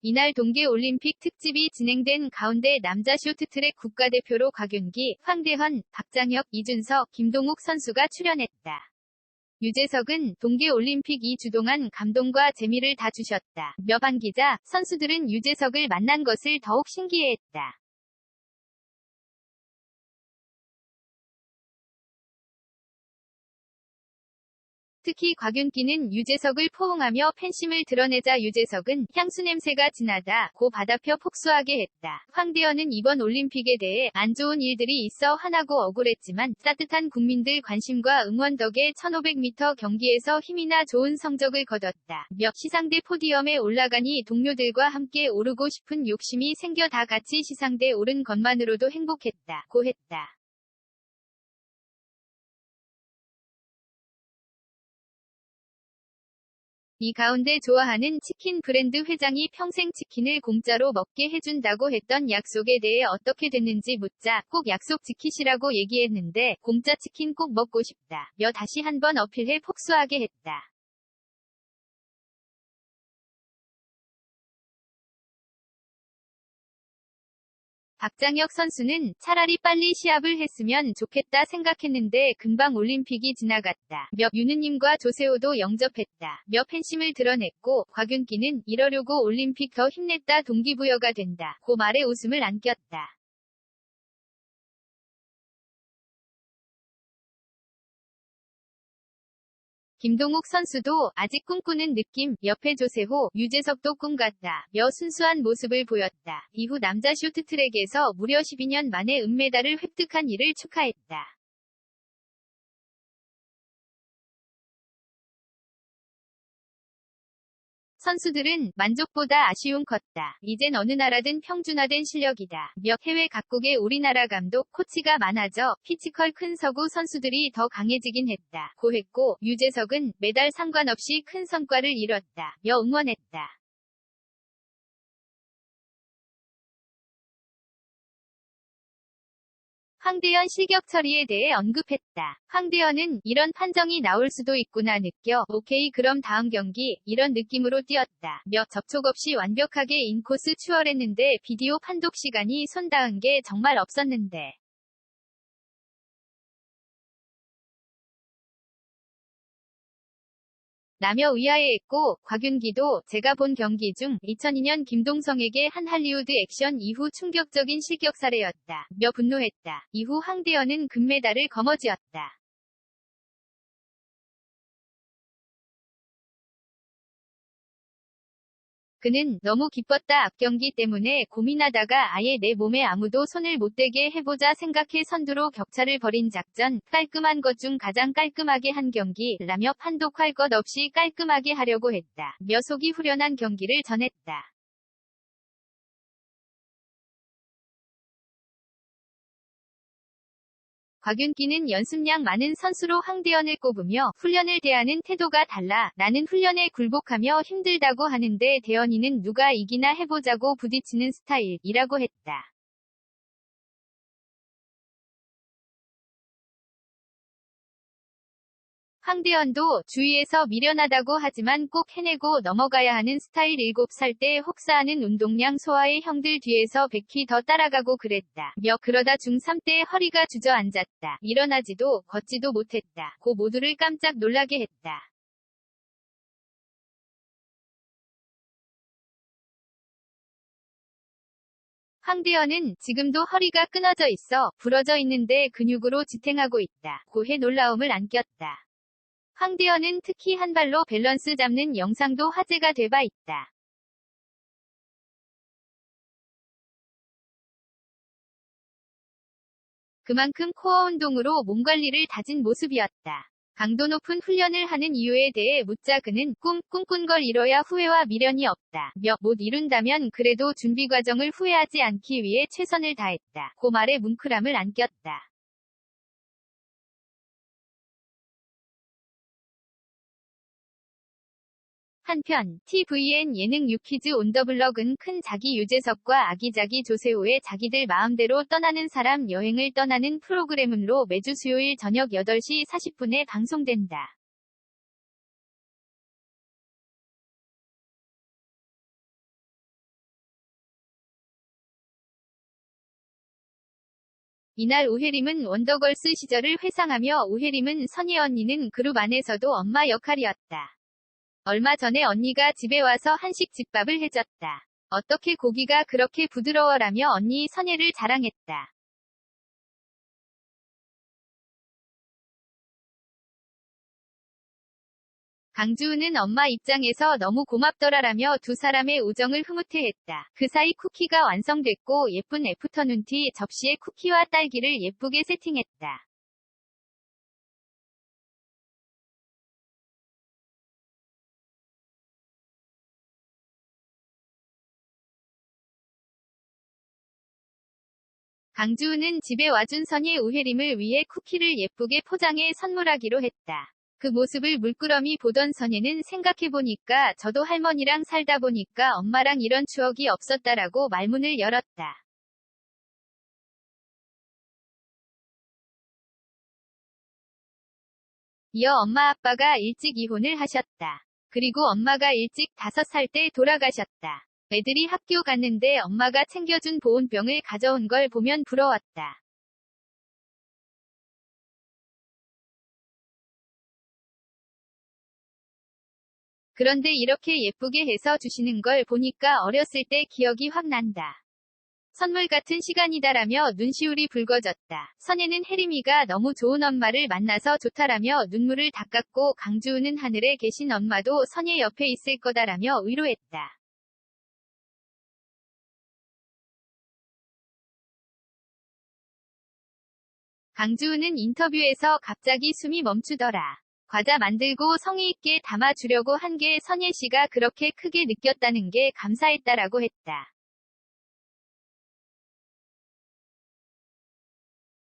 이날 동계올림픽 특집이 진행된 가운데 남자 쇼트트랙 국가대표로 곽윤기, 황대헌, 박장혁, 이준석, 김동욱 선수가 출연했다. 유재석은 동계올림픽 2주 동안 감동과 재미를 다 주셨다. 몇 기자, 선수들은 유재석을 만난 것을 더욱 신기해했다. 특히 곽윤기는 유재석을 포옹하며 팬심을 드러내자 유재석은 향수 냄새가 진하다 고 받아펴 폭소하게 했다. 황대헌은 이번 올림픽에 대해 안 좋은 일들이 있어 화나고 억울했지만 따뜻한 국민들 관심과 응원 덕에 1500m 경기에서 힘이나 좋은 성적을 거뒀다. 몇 시상대 포디엄에 올라가니 동료들과 함께 오르고 싶은 욕심이 생겨 다 같이 시상대 오른 것만으로도 행복했다 고 했다. 이 가운데 좋아하는 치킨 브랜드 회장이 평생 치킨을 공짜로 먹게 해준다고 했던 약속에 대해 어떻게 됐는지 묻자 꼭 약속 지키시라고 얘기했는데 공짜 치킨 꼭 먹고 싶다. 며 다시 한번 어필해 폭소하게 했다. 박장혁 선수는 차라리 빨리 시합을 했으면 좋겠다 생각했는데 금방 올림픽이 지나갔다. 몇 유느님과 조세호도 영접했다. 몇 팬심을 드러냈고 곽윤기는 이러려고 올림픽 더 힘냈다 동기부여가 된다. 고 말에 웃음을 안겼다. 김동욱 선수도 아직 꿈꾸는 느낌, 옆에 조세호, 유재석도 꿈같다. 며 순수한 모습을 보였다. 이후 남자 쇼트트랙에서 무려 12년 만에 은메달을 획득한 이를 축하했다. 선수들은 만족보다 아쉬움 컸다. 이젠 어느 나라든 평준화된 실력이다. 몇 해외 각국의 우리나라 감독, 코치가 많아져 피지컬 큰 서구 선수들이 더 강해지긴 했다. 고 했고 유재석은 메달 상관없이 큰 성과를 이뤘다. 며 응원했다. 황대헌 실격 처리에 대해 언급했다. 황대헌은 이런 판정이 나올 수도 있구나 느껴 오케이 그럼 다음 경기 이런 느낌으로 뛰었다. 몇 접촉 없이 완벽하게 인코스 추월했는데 비디오 판독 시간이 손 닿은 게 정말 없었는데. 라며 의아해했고 곽윤기도 제가 본 경기 중 2002년 김동성에게 한 할리우드 액션 이후 충격적인 실격 사례였다. 며 분노했다. 이후 황대헌은 금메달을 거머쥐었다. 그는 너무 기뻤다 앞경기 때문에 고민하다가 아예 내 몸에 아무도 손을 못 대게 해보자 생각해 선두로 격차를 벌인 작전, 깔끔한 것 중 가장 깔끔하게 한 경기, 라며 판독할 것 없이 깔끔하게 하려고 했다. 며 속이 후련한 경기를 전했다. 곽윤기는 연습량 많은 선수로 황대헌을 꼽으며 훈련을 대하는 태도가 달라 나는 훈련에 굴복하며 힘들다고 하는데 대헌이는 누가 이기나 해보자고 부딪히는 스타일이라고 했다. 황대헌도 주위에서 미련하다고 하지만 꼭 해내고 넘어가야 하는 스타일 7살 때 혹사하는 운동량 소화의 형들 뒤에서 100키 더 따라가고 그랬다. 며 그러다 중3 때 허리가 주저앉았다. 일어나지도 걷지도 못했다. 고 모두를 깜짝 놀라게 했다. 황대헌은 지금도 허리가 끊어져 있어 부러져 있는데 근육으로 지탱하고 있다. 고해 놀라움을 안겼다. 황대헌은 특히 한 발로 밸런스 잡는 영상도 화제가 돼 바 있다. 그만큼 코어 운동으로 몸 관리를 다진 모습이었다. 강도 높은 훈련을 하는 이유에 대해 묻자 그는 꿈꾼 걸 이뤄야 후회와 미련이 없다. 못 이룬다면 그래도 준비 과정을 후회하지 않기 위해 최선을 다했다. 고 말에 뭉클함을 안겼다. 한편 TVN 예능 유퀴즈 온 더 블럭은 큰 자기 유재석과 아기자기 조세호의 자기들 마음대로 떠나는 사람 여행을 떠나는 프로그램으로 매주 수요일 저녁 8시 40분에 방송된다. 이날 우혜림은 원더걸스 시절을 회상하며 우혜림은 선희 언니는 그룹 안에서도 엄마 역할이었다. 얼마 전에 언니가 집에 와서 한식 집밥을 해줬다. 어떻게 고기가 그렇게 부드러워라며 언니 선혜를 자랑했다. 강주은은 엄마 입장에서 너무 고맙더라라며 두 사람의 우정을 흐뭇해했다. 그 사이 쿠키가 완성됐고 예쁜 애프터눈티 접시에 쿠키와 딸기를 예쁘게 세팅했다. 강주은은 집에 와준 선희 우혜림을 위해 쿠키를 예쁘게 포장해 선물하기로 했다. 그 모습을 물끄러미 보던 선희는 생각해보니까 저도 할머니랑 살다 보니까 엄마랑 이런 추억이 없었다라고 말문을 열었다. 이어 엄마 아빠가 일찍 이혼을 하셨다. 그리고 엄마가 일찍 5살 때 돌아가셨다. 애들이 학교 갔는데 엄마가 챙겨준 보온병을 가져온 걸 보면 부러웠다. 그런데 이렇게 예쁘게 해서 주시는 걸 보니까 어렸을 때 기억이 확 난다. 선물 같은 시간이다라며 눈시울이 붉어졌다. 선혜는 혜림이가 너무 좋은 엄마를 만나서 좋다라며 눈물을 닦았고 강주은은 하늘에 계신 엄마도 선혜 옆에 있을 거다라며 위로했다. 강주은은 인터뷰에서 갑자기 숨이 멈추더라. 과자 만들고 성의 있게 담아주려고 한 게 선혜 씨가 그렇게 크게 느꼈다는 게 감사했다라고 했다.